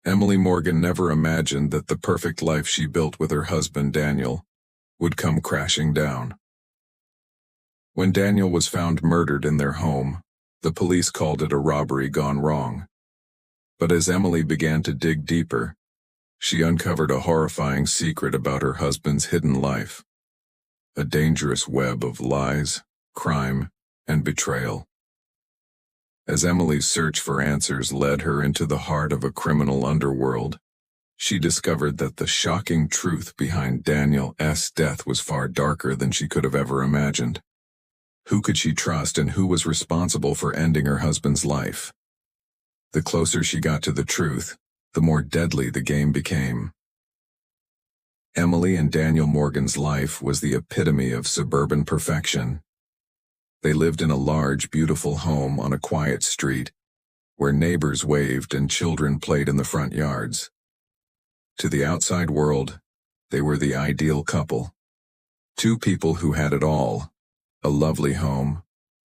Emily Morgan never imagined that the perfect life she built with her husband Daniel would come crashing down. When Daniel was found murdered in their home, the police called it a robbery gone wrong. But as Emily began to dig deeper, she uncovered a horrifying secret about her husband's hidden life. A dangerous web of lies, crime, and betrayal. As Emily's search for answers led her into the heart of a criminal underworld, she discovered that the shocking truth behind Daniel's death was far darker than she could have ever imagined. Who could she trust and who was responsible for ending her husband's life? The closer she got to the truth, the more deadly the game became. Emily and Daniel Morgan's life was the epitome of suburban perfection. They lived in a large, beautiful home on a quiet street, where neighbors waved and children played in the front yards. To the outside world, they were the ideal couple. Two people who had it all: a lovely home,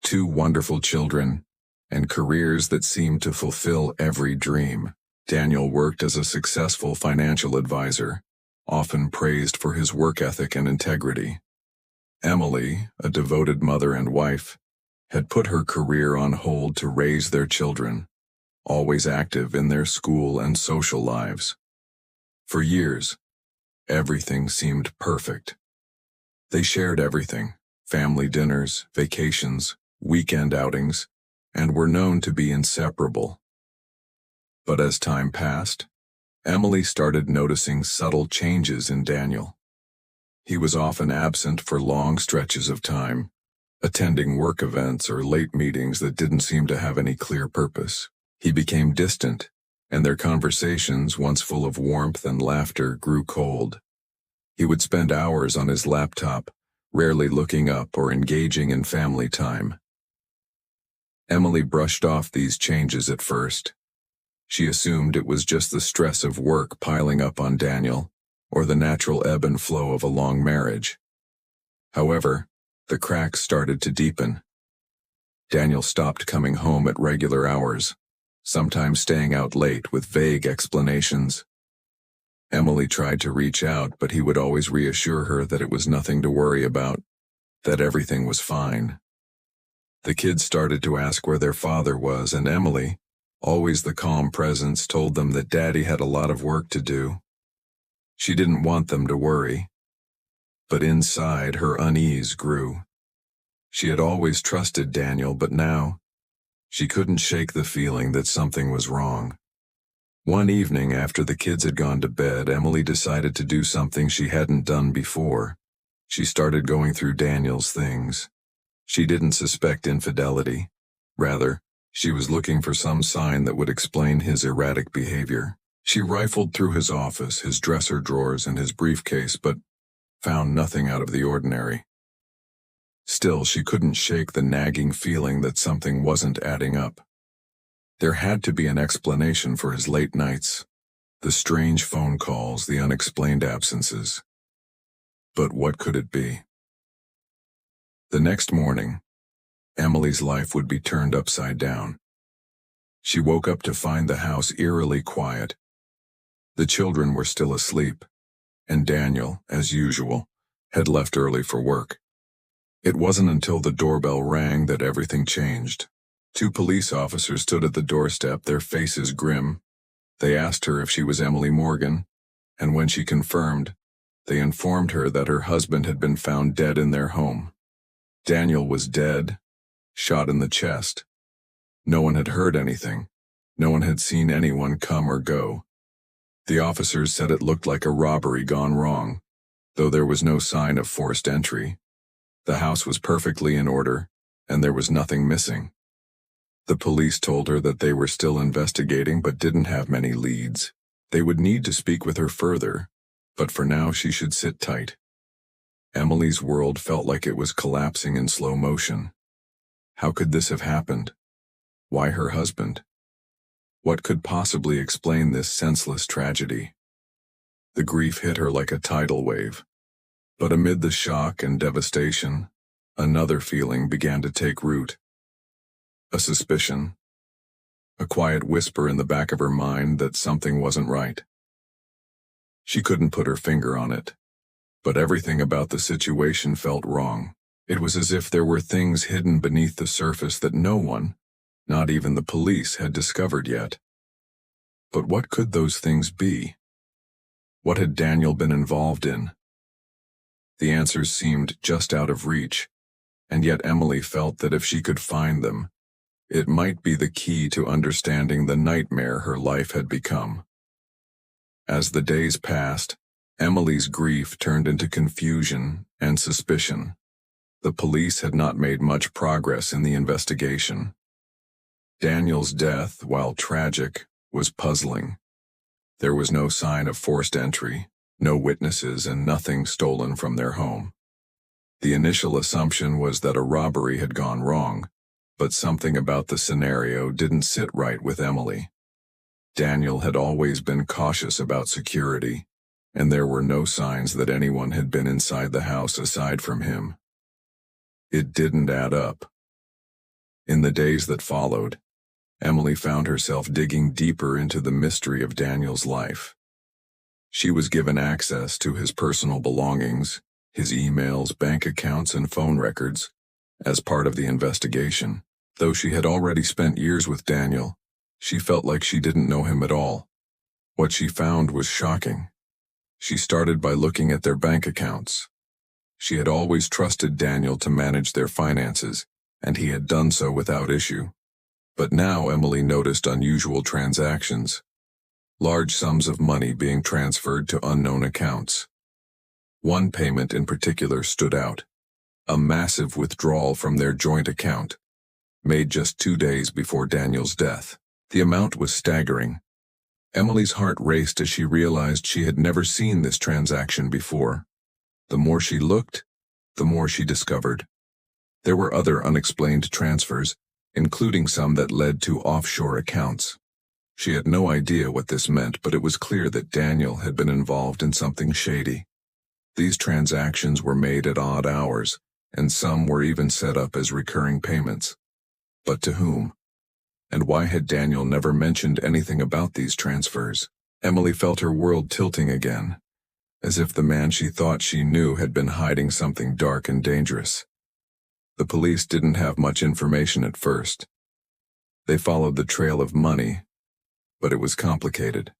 two wonderful children, and careers that seemed to fulfill every dream. Daniel worked as a successful financial advisor, often praised for his work ethic and integrity. Emily, a devoted mother and wife, had put her career on hold to raise their children, always active in their school and social lives. For years, everything seemed perfect. They shared everything: family dinners, vacations, weekend outings, and were known to be inseparable. But as time passed, Emily started noticing subtle changes in Daniel. He was often absent for long stretches of time, attending work events or late meetings that didn't seem to have any clear purpose. He became distant, and their conversations, once full of warmth and laughter, grew cold. He would spend hours on his laptop, rarely looking up or engaging in family time. Emily brushed off these changes at first. She assumed it was just the stress of work piling up on Daniel, or the natural ebb and flow of a long marriage. However, the cracks started to deepen. Daniel stopped coming home at regular hours, sometimes staying out late with vague explanations. Emily tried to reach out, but he would always reassure her that it was nothing to worry about, that everything was fine. The kids started to ask where their father was, and Emily, always the calm presence, told them that Daddy had a lot of work to do. She didn't want them to worry. But inside, her unease grew. She had always trusted Daniel, but now, she couldn't shake the feeling that something was wrong. One evening after the kids had gone to bed, Emily decided to do something she hadn't done before. She started going through Daniel's things. She didn't suspect infidelity. Rather, she was looking for some sign that would explain his erratic behavior. She rifled through his office, his dresser drawers, and his briefcase, but found nothing out of the ordinary. Still, she couldn't shake the nagging feeling that something wasn't adding up. There had to be an explanation for his late nights, the strange phone calls, the unexplained absences. But what could it be? The next morning, Emily's life would be turned upside down. She woke up to find the house eerily quiet. The children were still asleep, and Daniel, as usual, had left early for work. It wasn't until the doorbell rang that everything changed. Two police officers stood at the doorstep, their faces grim. They asked her if she was Emily Morgan, and when she confirmed, they informed her that her husband had been found dead in their home. Daniel was dead, shot in the chest. No one had heard anything. No one had seen anyone come or go. The officers said it looked like a robbery gone wrong, though there was no sign of forced entry. The house was perfectly in order, and there was nothing missing. The police told her that they were still investigating but didn't have many leads. They would need to speak with her further, but for now she should sit tight. Emily's world felt like it was collapsing in slow motion. How could this have happened? Why her husband? What could possibly explain this senseless tragedy? The grief hit her like a tidal wave. But amid the shock and devastation, another feeling began to take root. A suspicion. a quiet whisper in the back of her mind that something wasn't right. She couldn't put her finger on it, but everything about the situation felt wrong. It was as if there were things hidden beneath the surface that no one, not even the police, had discovered yet. But what could those things be? What had Daniel been involved in? The answers seemed just out of reach, and yet Emily felt that if she could find them, it might be the key to understanding the nightmare her life had become. As the days passed, Emily's grief turned into confusion and suspicion. The police had not made much progress in the investigation. Daniel's death, while tragic, was puzzling. There was no sign of forced entry, no witnesses, and nothing stolen from their home. The initial assumption was that a robbery had gone wrong, but something about the scenario didn't sit right with Emily. Daniel had always been cautious about security, and there were no signs that anyone had been inside the house aside from him. It didn't add up. In the days that followed, Emily found herself digging deeper into the mystery of Daniel's life. She was given access to his personal belongings, his emails, bank accounts, and phone records, as part of the investigation. Though she had already spent years with Daniel, she felt like she didn't know him at all. What she found was shocking. She started by looking at their bank accounts. She had always trusted Daniel to manage their finances, and he had done so without issue. But now Emily noticed unusual transactions, large sums of money being transferred to unknown accounts. One payment in particular stood out, a massive withdrawal from their joint account, made just 2 days before Daniel's death. The amount was staggering. Emily's heart raced as she realized she had never seen this transaction before. The more she looked, the more she discovered. There were other unexplained transfers, including some that led to offshore accounts. She had no idea what this meant, but it was clear that Daniel had been involved in something shady. These transactions were made at odd hours, and some were even set up as recurring payments. But to whom? And why had Daniel never mentioned anything about these transfers? Emily felt her world tilting again, as if the man she thought she knew had been hiding something dark and dangerous. The police didn't have much information at first. They followed the trail of money, but it was complicated.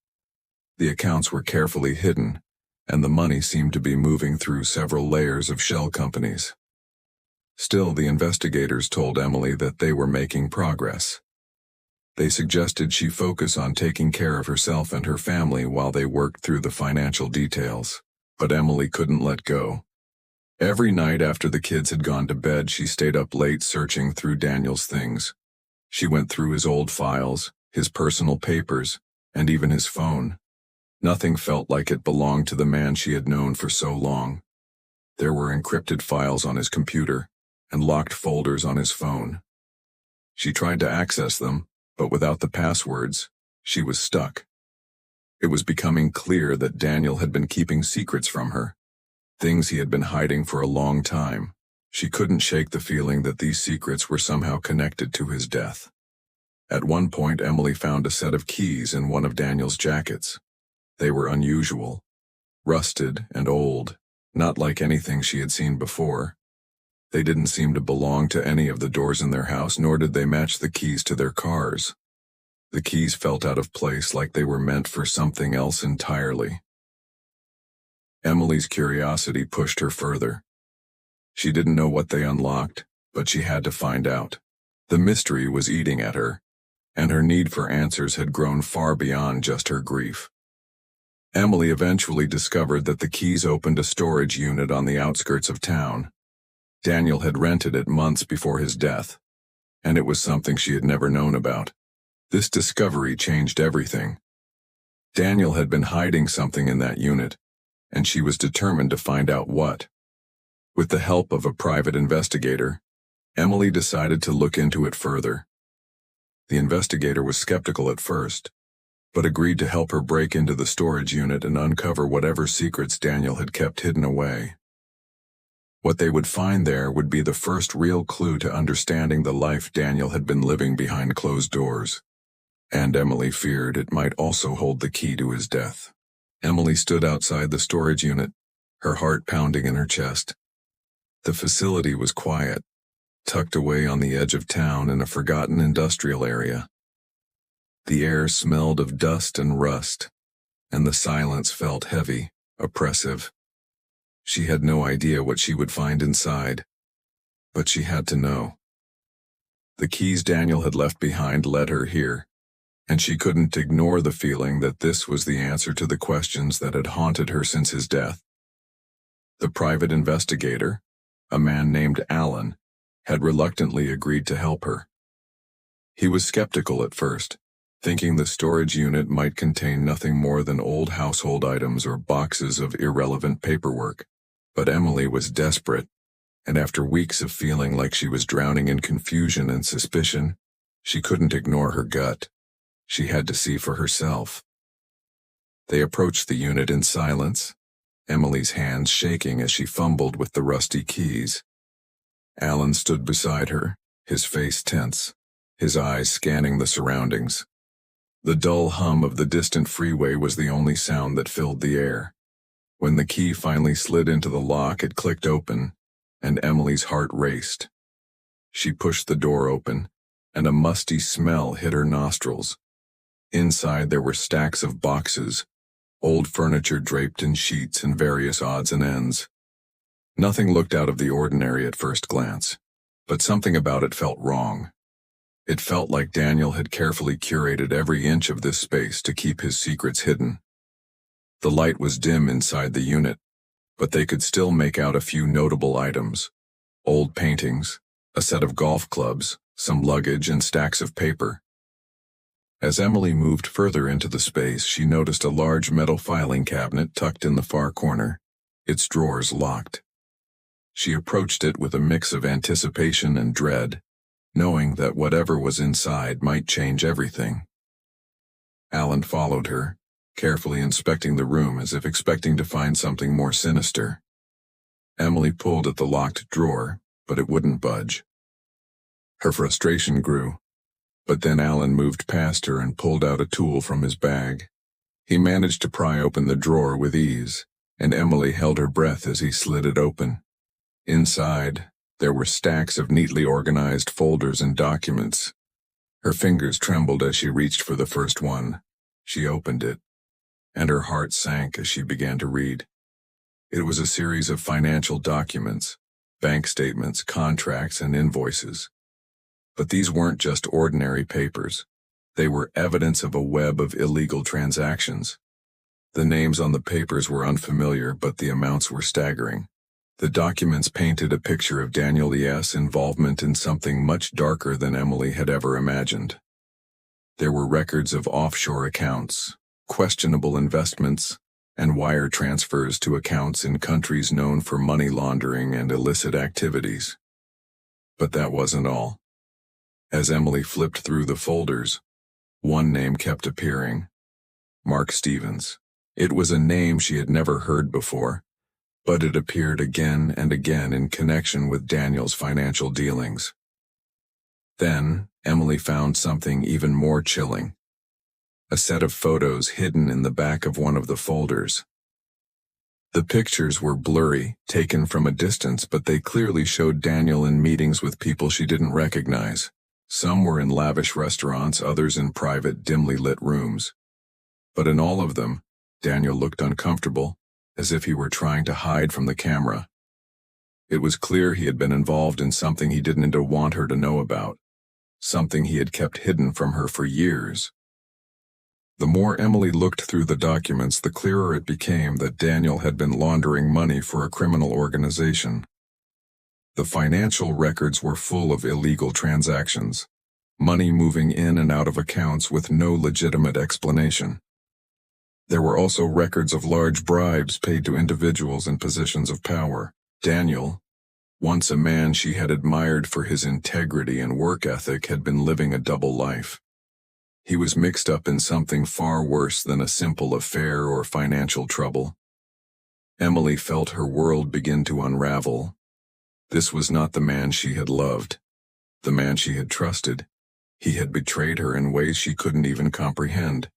The accounts were carefully hidden, and the money seemed to be moving through several layers of shell companies. Still, the investigators told Emily that they were making progress. They suggested she focus on taking care of herself and her family while they worked through the financial details, but Emily couldn't let go. Every night after the kids had gone to bed, she stayed up late searching through Daniel's things. She went through his old files, his personal papers, and even his phone. Nothing felt like it belonged to the man she had known for so long. There were encrypted files on his computer and locked folders on his phone. She tried to access them, but without the passwords, she was stuck. It was becoming clear that Daniel had been keeping secrets from her, things he had been hiding for a long time. She couldn't shake the feeling that these secrets were somehow connected to his death. At one point, Emily found a set of keys in one of Daniel's jackets. They were unusual, rusted and old, not like anything she had seen before. They didn't seem to belong to any of the doors in their house, nor did they match the keys to their cars. The keys felt out of place, like they were meant for something else entirely. Emily's curiosity pushed her further. She didn't know what they unlocked, but she had to find out. The mystery was eating at her, and her need for answers had grown far beyond just her grief. Emily eventually discovered that the keys opened a storage unit on the outskirts of town. Daniel had rented it months before his death, and it was something she had never known about. This discovery changed everything. Daniel had been hiding something in that unit, and she was determined to find out what. With the help of a private investigator, Emily decided to look into it further. The investigator was skeptical at first, but agreed to help her break into the storage unit and uncover whatever secrets Daniel had kept hidden away. What they would find there would be the first real clue to understanding the life Daniel had been living behind closed doors. and Emily feared it might also hold the key to his death. Emily stood outside the storage unit, her heart pounding in her chest. The facility was quiet, tucked away on the edge of town in a forgotten industrial area. The air smelled of dust and rust, and the silence felt heavy, oppressive. She had no idea what she would find inside, but she had to know. The keys Daniel had left behind led her here, and she couldn't ignore the feeling that this was the answer to the questions that had haunted her since his death. The private investigator, a man named Alan, had reluctantly agreed to help her. He was skeptical at first, thinking the storage unit might contain nothing more than old household items or boxes of irrelevant paperwork. But Emily was desperate, and after weeks of feeling like she was drowning in confusion and suspicion, she couldn't ignore her gut. She had to see for herself. They approached the unit in silence, Emily's hands shaking as she fumbled with the rusty keys. Alan stood beside her, his face tense, his eyes scanning the surroundings. The dull hum of the distant freeway was the only sound that filled the air. When the key finally slid into the lock, it clicked open, and Emily's heart raced. She pushed the door open, and a musty smell hit her nostrils. Inside there were stacks of boxes, old furniture draped in sheets and various odds and ends. Nothing looked out of the ordinary at first glance, but something about it felt wrong. It felt like Daniel had carefully curated every inch of this space to keep his secrets hidden. The light was dim inside the unit, but they could still make out a few notable items: old paintings, a set of golf clubs, some luggage, and stacks of paper. As Emily moved further into the space, she noticed a large metal filing cabinet tucked in the far corner, its drawers locked. She approached it with a mix of anticipation and dread, knowing that whatever was inside might change everything. Alan followed her, carefully inspecting the room as if expecting to find something more sinister. Emily pulled at the locked drawer, but it wouldn't budge. Her frustration grew, but then Alan moved past her and pulled out a tool from his bag. He managed to pry open the drawer with ease, and Emily held her breath as he slid it open. Inside, there were stacks of neatly organized folders and documents. Her fingers trembled as she reached for the first one. She opened it, and her heart sank as she began to read. It was a series of financial documents, bank statements, contracts, and invoices. But these weren't just ordinary papers. They were evidence of a web of illegal transactions. The names on the papers were unfamiliar, but the amounts were staggering. The documents painted a picture of Daniel E.'s involvement in something much darker than Emily had ever imagined. There were records of offshore accounts, questionable investments, and wire transfers to accounts in countries known for money laundering and illicit activities. But that wasn't all. As Emily flipped through the folders, one name kept appearing: Mark Stevens. It was a name she had never heard before, but it appeared again and again in connection with Daniel's financial dealings. Then, Emily found something even more chilling: a set of photos hidden in the back of one of the folders. The pictures were blurry, taken from a distance, but they clearly showed Daniel in meetings with people she didn't recognize. Some were in lavish restaurants, others in private, dimly lit rooms. But in all of them, Daniel looked uncomfortable, as if he were trying to hide from the camera. It was clear he had been involved in something he didn't want her to know about, something he had kept hidden from her for years. The more Emily looked through the documents, the clearer it became that Daniel had been laundering money for a criminal organization. The financial records were full of illegal transactions, money moving in and out of accounts with no legitimate explanation. There were also records of large bribes paid to individuals in positions of power. Daniel, once a man she had admired for his integrity and work ethic, had been living a double life. He was mixed up in something far worse than a simple affair or financial trouble. Emily felt her world begin to unravel. This was not the man she had loved, the man she had trusted. He had betrayed her in ways she couldn't even comprehend.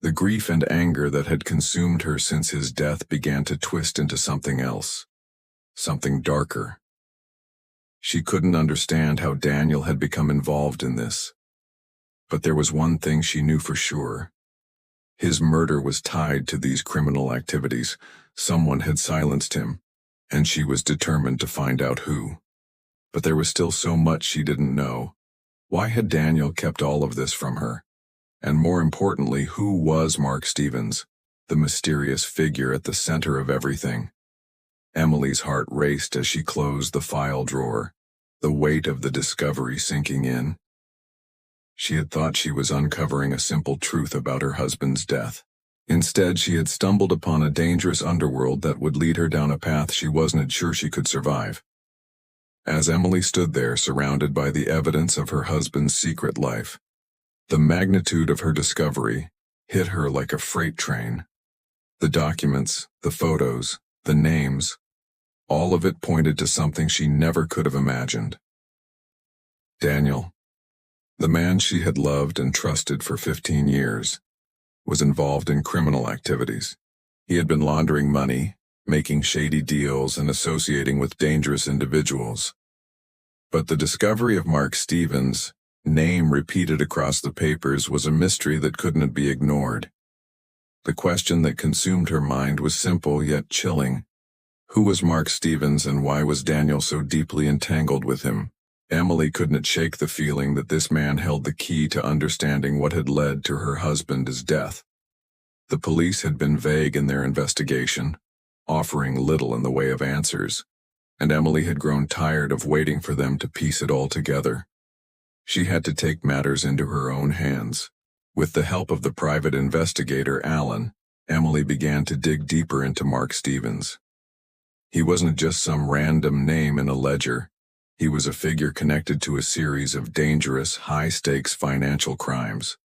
The grief and anger that had consumed her since his death began to twist into something else, something darker. She couldn't understand how Daniel had become involved in this. But there was one thing she knew for sure. His murder was tied to these criminal activities. Someone had silenced him, and she was determined to find out who. But there was still so much she didn't know. Why had Daniel kept all of this from her? And more importantly, who was Mark Stevens, the mysterious figure at the center of everything? Emily's heart raced as she closed the file drawer, the weight of the discovery sinking in. She had thought she was uncovering a simple truth about her husband's death. Instead, she had stumbled upon a dangerous underworld that would lead her down a path she wasn't sure she could survive. As Emily stood there, surrounded by the evidence of her husband's secret life, the magnitude of her discovery hit her like a freight train. The documents, the photos, the names, all of it pointed to something she never could have imagined. Daniel, the man she had loved and trusted for 15 years, was involved in criminal activities. He had been laundering money, making shady deals, and associating with dangerous individuals. But the discovery of Mark Stevens' name repeated across the papers was a mystery that couldn't be ignored. The question that consumed her mind was simple yet chilling. Who was Mark Stevens, and why was Daniel so deeply entangled with him? Emily couldn't shake the feeling that this man held the key to understanding what had led to her husband's death. The police had been vague in their investigation, offering little in the way of answers, and Emily had grown tired of waiting for them to piece it all together. She had to take matters into her own hands. With the help of the private investigator, Alan, Emily began to dig deeper into Mark Stevens. He wasn't just some random name in a ledger. He was a figure connected to a series of dangerous, high-stakes financial crimes.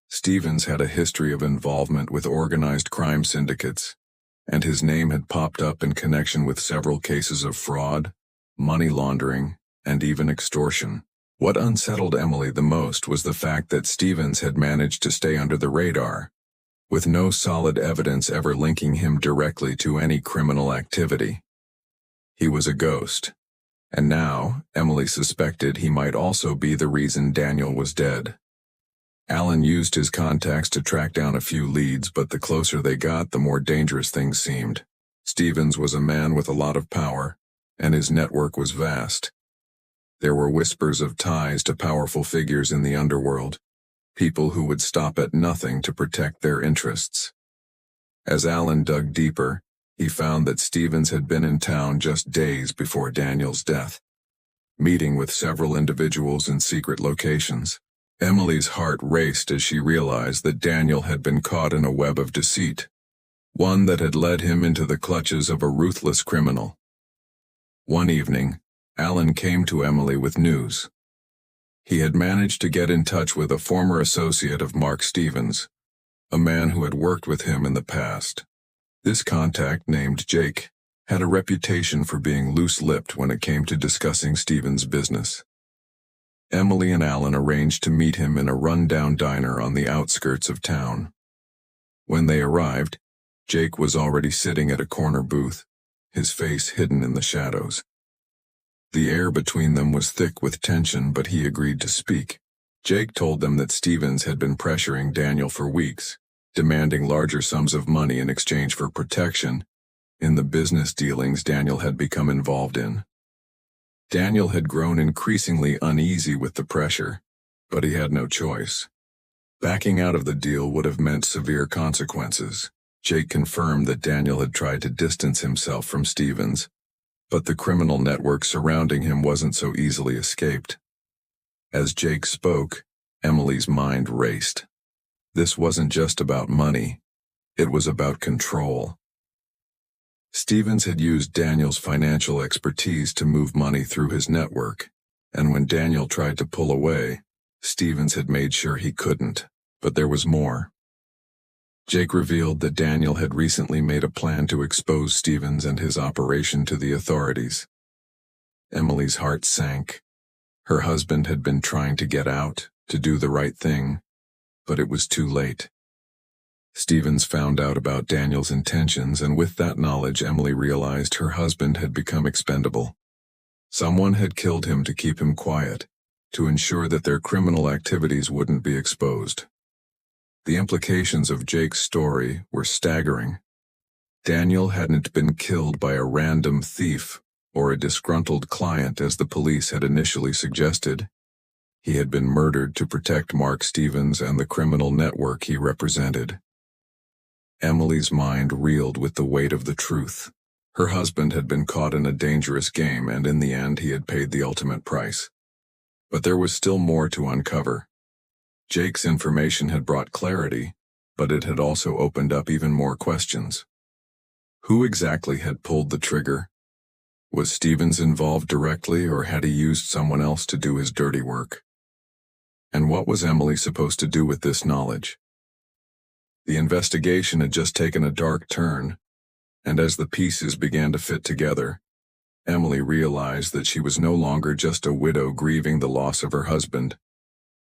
Stevens had a history of involvement with organized crime syndicates, and his name had popped up in connection with several cases of fraud, money laundering, and even extortion. What unsettled Emily the most was the fact that Stevens had managed to stay under the radar, with no solid evidence ever linking him directly to any criminal activity. He was a ghost, and now Emily suspected he might also be the reason Daniel was dead. Alan used his contacts to track down a few leads, but the closer they got, the more dangerous things seemed. Stevens was a man with a lot of power, and his network was vast. There were whispers of ties to powerful figures in the underworld, people who would stop at nothing to protect their interests. As Alan dug deeper, he found that Stevens had been in town just days before Daniel's death, meeting with several individuals in secret locations. Emily's heart raced as she realized that Daniel had been caught in a web of deceit, one that had led him into the clutches of a ruthless criminal. One evening, Alan came to Emily with news. He had managed to get in touch with a former associate of Mark Stevens, a man who had worked with him in the past. This contact, named Jake, had a reputation for being loose-lipped when it came to discussing Stevens' business. Emily and Alan arranged to meet him in a run-down diner on the outskirts of town. When they arrived, Jake was already sitting at a corner booth, his face hidden in the shadows. The air between them was thick with tension, but he agreed to speak. Jake told them that Stevens had been pressuring Daniel for weeks, demanding larger sums of money in exchange for protection in the business dealings Daniel had become involved in. Daniel had grown increasingly uneasy with the pressure, but he had no choice. Backing out of the deal would have meant severe consequences. Jake confirmed that Daniel had tried to distance himself from Stevens, but the criminal network surrounding him wasn't so easily escaped. As Jake spoke, Emily's mind raced. This wasn't just about money. It was about control. Stevens had used Daniel's financial expertise to move money through his network, and when Daniel tried to pull away, Stevens had made sure he couldn't. But there was more. Jake revealed that Daniel had recently made a plan to expose Stevens and his operation to the authorities. Emily's heart sank. Her husband had been trying to get out, to do the right thing, but it was too late. Stevens found out about Daniel's intentions, and with that knowledge, Emily realized her husband had become expendable. Someone had killed him to keep him quiet, to ensure that their criminal activities wouldn't be exposed. The implications of Jake's story were staggering. Daniel hadn't been killed by a random thief or a disgruntled client as the police had initially suggested. He had been murdered to protect Mark Stevens and the criminal network he represented. Emily's mind reeled with the weight of the truth. Her husband had been caught in a dangerous game, and in the end he had paid the ultimate price. But there was still more to uncover. Jake's information had brought clarity, but it had also opened up even more questions. Who exactly had pulled the trigger? Was Stevens involved directly, or had he used someone else to do his dirty work? And what was Emily supposed to do with this knowledge? The investigation had just taken a dark turn, and as the pieces began to fit together, Emily realized that she was no longer just a widow grieving the loss of her husband.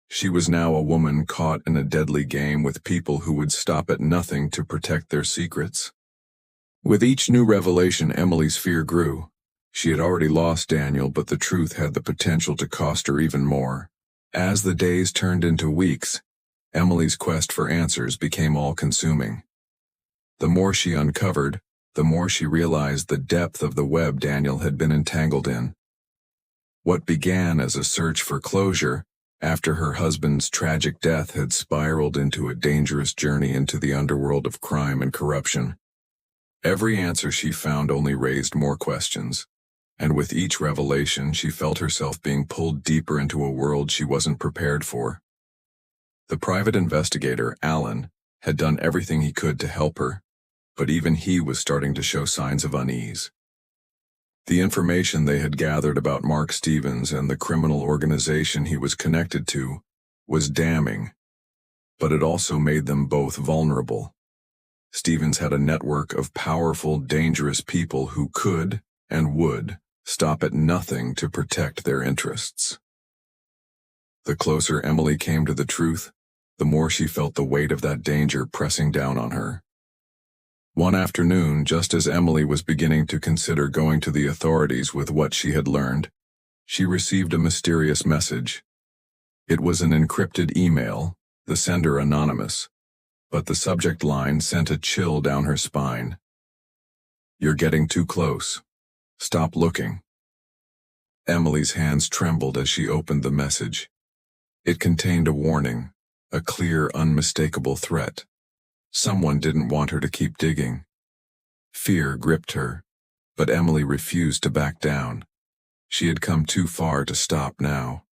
She was now a woman caught in a deadly game with people who would stop at nothing to protect their secrets. With each new revelation, Emily's fear grew. She had already lost Daniel, but the truth had the potential to cost her even more. As the days turned into weeks, Emily's quest for answers became all-consuming. The more she uncovered, the more she realized the depth of the web Daniel had been entangled in. What began as a search for closure after her husband's tragic death had spiraled into a dangerous journey into the underworld of crime and corruption. Every answer she found only raised more questions, and with each revelation she felt herself being pulled deeper into a world she wasn't prepared for. The private investigator, Alan, had done everything he could to help her, but even he was starting to show signs of unease. The information they had gathered about Mark Stevens and the criminal organization he was connected to was damning, but it also made them both vulnerable. Stevens had a network of powerful, dangerous people who could and would stop at nothing to protect their interests. The closer Emily came to the truth, the more she felt the weight of that danger pressing down on her. One afternoon, just as Emily was beginning to consider going to the authorities with what she had learned, she received a mysterious message. It was an encrypted email, the sender anonymous, but the subject line sent a chill down her spine. "You're getting too close. Stop looking." Emily's hands trembled as she opened the message. It contained a warning, a clear, unmistakable threat. Someone didn't want her to keep digging. Fear gripped her, but Emily refused to back down. She had come too far to stop now.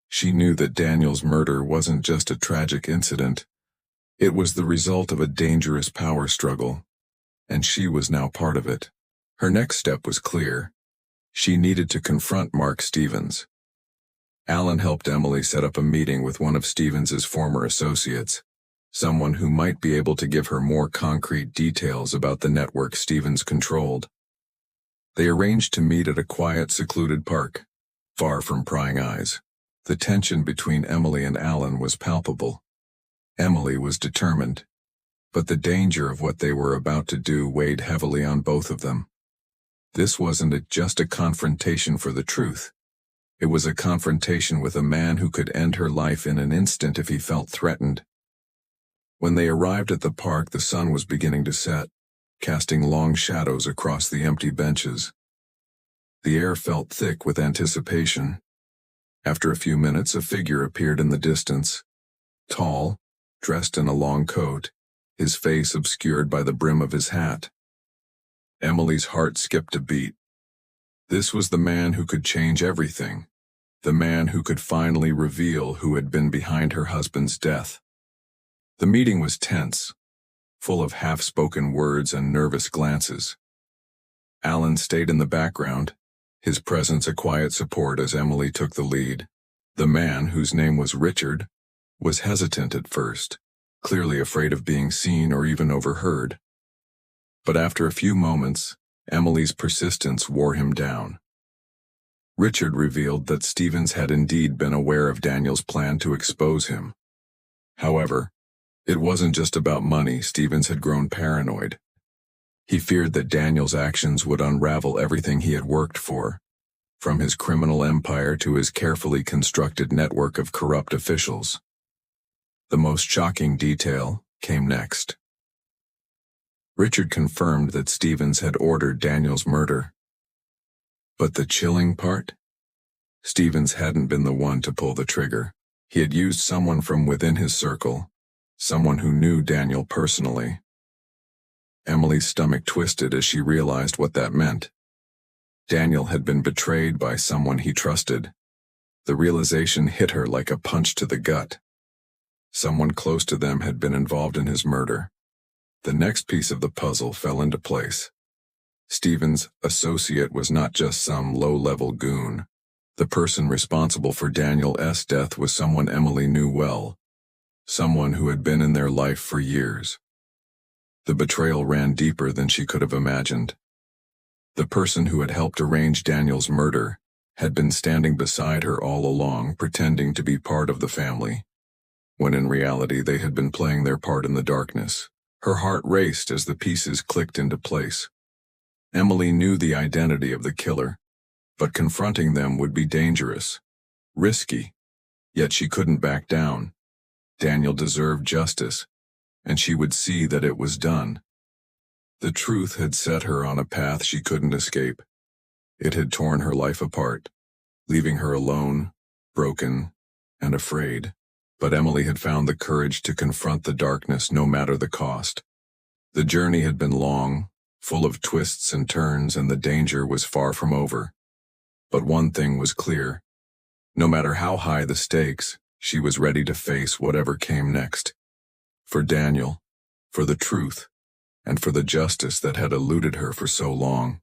She knew that Daniel's murder wasn't just a tragic incident. It was the result of a dangerous power struggle, and she was now part of it. Her next step was clear. She needed to confront Mark Stevens. Alan helped Emily set up a meeting with one of Stevens's former associates, someone who might be able to give her more concrete details about the network Stevens controlled. They arranged to meet at a quiet, secluded park, far from prying eyes. The tension between Emily and Alan was palpable. Emily was determined, but the danger of what they were about to do weighed heavily on both of them. This wasn't just a confrontation for the truth. It was a confrontation with a man who could end her life in an instant if he felt threatened. When they arrived at the park, the sun was beginning to set, casting long shadows across the empty benches. The air felt thick with anticipation. After a few minutes, a figure appeared in the distance. Tall, dressed in a long coat, his face obscured by the brim of his hat. Emily's heart skipped a beat. This was the man who could change everything. The man who could finally reveal who had been behind her husband's death. The meeting was tense, full of half-spoken words and nervous glances. Alan stayed in the background, his presence a quiet support as Emily took the lead. The man, whose name was Richard, was hesitant at first, clearly afraid of being seen or even overheard. But after a few moments, Emily's persistence wore him down. Richard revealed that Stevens had indeed been aware of Daniel's plan to expose him. However, it wasn't just about money. Stevens had grown paranoid. He feared that Daniel's actions would unravel everything he had worked for, from his criminal empire to his carefully constructed network of corrupt officials. The most shocking detail came next. Richard confirmed that Stevens had ordered Daniel's murder. But the chilling part? Stevens hadn't been the one to pull the trigger. He had used someone from within his circle, someone who knew Daniel personally. Emily's stomach twisted as she realized what that meant. Daniel had been betrayed by someone he trusted. The realization hit her like a punch to the gut. Someone close to them had been involved in his murder. The next piece of the puzzle fell into place. Stevens' associate was not just some low-level goon. The person responsible for Daniel's death was someone Emily knew well, someone who had been in their life for years. The betrayal ran deeper than she could have imagined. The person who had helped arrange Daniel's murder had been standing beside her all along, pretending to be part of the family, when in reality they had been playing their part in the darkness. Her heart raced as the pieces clicked into place. Emily knew the identity of the killer, but confronting them would be dangerous, risky. Yet she couldn't back down. Daniel deserved justice, and she would see that it was done. The truth had set her on a path she couldn't escape. It had torn her life apart, leaving her alone, broken, and afraid. But Emily had found the courage to confront the darkness no matter the cost. The journey had been long, full of twists and turns, and the danger was far from over. But one thing was clear. No matter how high the stakes, she was ready to face whatever came next. For Daniel, for the truth, and for the justice that had eluded her for so long.